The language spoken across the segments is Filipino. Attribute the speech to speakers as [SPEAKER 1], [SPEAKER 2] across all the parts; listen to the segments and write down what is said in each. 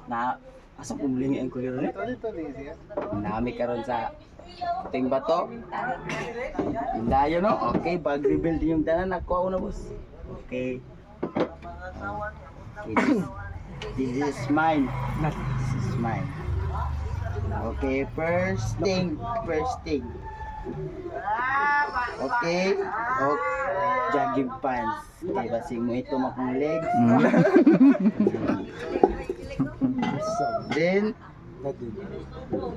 [SPEAKER 1] Na asa pumulingi ang kuliro ni?
[SPEAKER 2] Dito siya.
[SPEAKER 1] Nami karon sa ting bato. Indayo no. Okay, bag rebuild yung tanan nakuha ko na boss. Okay. This is mine. This is mine. Okay, first thing. Okay. Oh, jogging pants. Okay, basing mo ito makong legs. Then,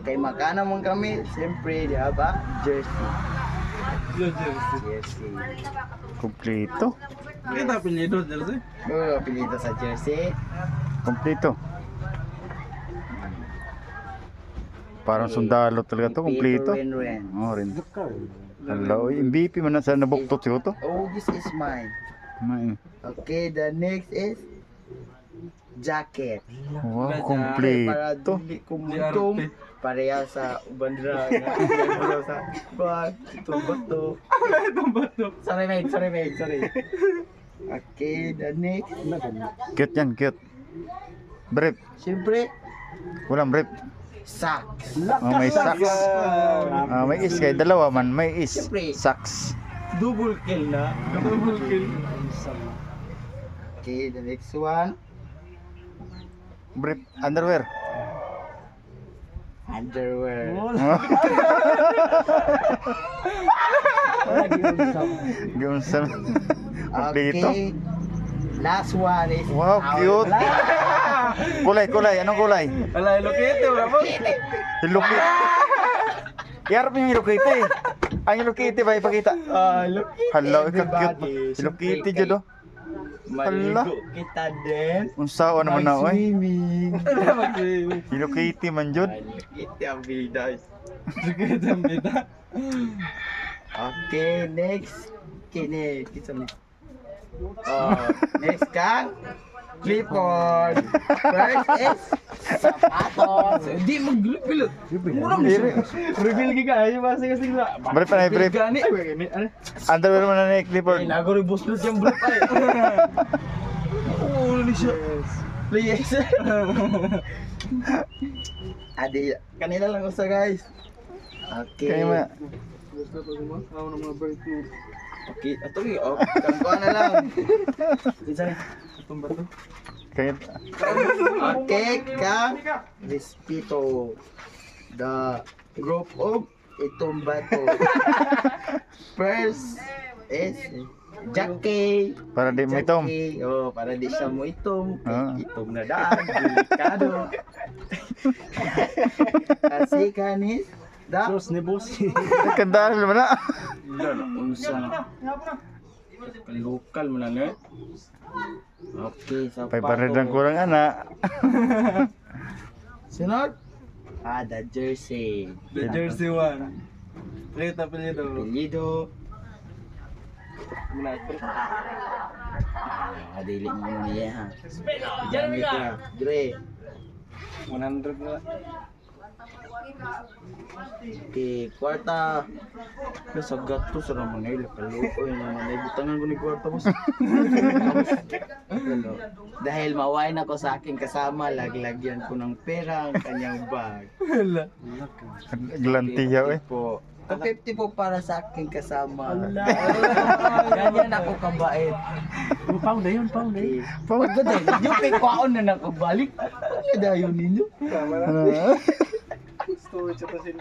[SPEAKER 1] kay magkano mong kami, siyempre, di ba? Jersey. Jersey.
[SPEAKER 3] Kompleto.
[SPEAKER 2] Kita apelyido jersey.
[SPEAKER 1] Oh, apelido sa jersey.
[SPEAKER 3] Kompleto. Parang sundalo talaga to, kompleto.
[SPEAKER 1] Ren.
[SPEAKER 3] Oh, rin. Hello, MVP man na sa nabuktot siya to.
[SPEAKER 1] Oh, this is mine.
[SPEAKER 3] May-
[SPEAKER 1] Okay, the next is jacket.
[SPEAKER 3] Wow,
[SPEAKER 1] Para
[SPEAKER 3] kompleto.
[SPEAKER 1] dili kumutom. Pareha sa bandera na sa bag. Itong bato. Sorry. Okay, the next.
[SPEAKER 3] Cute yan, cute. Brief.
[SPEAKER 1] Siyempre,
[SPEAKER 3] Walang brief.
[SPEAKER 1] socks.
[SPEAKER 3] Oh, may socks. May is kay dalawa man, may is.
[SPEAKER 1] Siyempre.
[SPEAKER 3] Socks.
[SPEAKER 1] Double kill na. Okay, the next one.
[SPEAKER 3] Brief underwear.
[SPEAKER 1] Underwear.
[SPEAKER 3] Gumsam. Kompleto.
[SPEAKER 1] Okay. Last one is
[SPEAKER 3] Wow,
[SPEAKER 1] towel.
[SPEAKER 3] cute. Kulay. Anong kulay?
[SPEAKER 2] Ala, lokete bro.
[SPEAKER 3] Hello Kitty. Yarap yung Hello Kitty. Ang Hello Kitty ba ipakita?
[SPEAKER 1] Look at
[SPEAKER 3] Hello, ikaw
[SPEAKER 1] everybody.
[SPEAKER 3] cute. Hello Kitty
[SPEAKER 1] Siyempre,
[SPEAKER 3] dyan oh.
[SPEAKER 1] Maligo kita din.
[SPEAKER 3] Unsao naman na oy.
[SPEAKER 1] Swimming.
[SPEAKER 3] Hello Kitty man jud.
[SPEAKER 1] Kita ang bidas.
[SPEAKER 2] Sige, dambita.
[SPEAKER 1] Okay, next. Kini, kita mo. Next kang clipboard. First is sapatos. Hindi maglupilot. Murang
[SPEAKER 2] Reveal ka ayo kasi na.
[SPEAKER 3] Brief na brief.
[SPEAKER 2] Gani. Gani. Ano?
[SPEAKER 3] Underwear man na ni Clifford.
[SPEAKER 1] Nagori buslos yung blue ay. Oh, ni siya. Please. Adi, kanila lang usa guys. Okay.
[SPEAKER 3] Kaya ma.
[SPEAKER 2] Gusto ko mo. Ako na mga break mo.
[SPEAKER 1] Okay, ato ni. Okay, kanto na lang. Isa.
[SPEAKER 2] Itong bato.
[SPEAKER 3] Kaya
[SPEAKER 1] Okay, ka Respito. The group of itong bato. First is Jackie.
[SPEAKER 3] para di mo itom.
[SPEAKER 1] Oh, para di siya mo itom.
[SPEAKER 3] Ah.
[SPEAKER 1] Itom na daan. Delikado. Kasi kanis. Da.
[SPEAKER 2] Sos ni boss.
[SPEAKER 3] Kandaan naman na.
[SPEAKER 1] Unsa. Lokal mo na no? Okay, sa
[SPEAKER 3] Pay pared ang kurang ana.
[SPEAKER 1] Sunod. The jersey.
[SPEAKER 2] The jersey one. Plate apelyido.
[SPEAKER 1] Apelido.
[SPEAKER 2] Muna.
[SPEAKER 1] Dili mo niya ha. Gamit na. Dre.
[SPEAKER 2] 100 na.
[SPEAKER 1] Okay, kwarta. Sa gato sa naman ay kaloko yun naman ay butangan ko ni kwarta boss. Ano, dahil mawain ako sa aking kasama, laglagyan ko ng pera ang kanyang bag.
[SPEAKER 2] Wala.
[SPEAKER 3] Glantiya eh.
[SPEAKER 1] Po. 50 po para sa aking kasama. Ganyan ako kabait.
[SPEAKER 2] Pound na yun, pound na yun.
[SPEAKER 1] Okay. Pagod dahil, yung kay kwaon na nakabalik. Ano dayon ninyo?
[SPEAKER 2] Tama na.
[SPEAKER 3] Ano?
[SPEAKER 2] Storage ito sin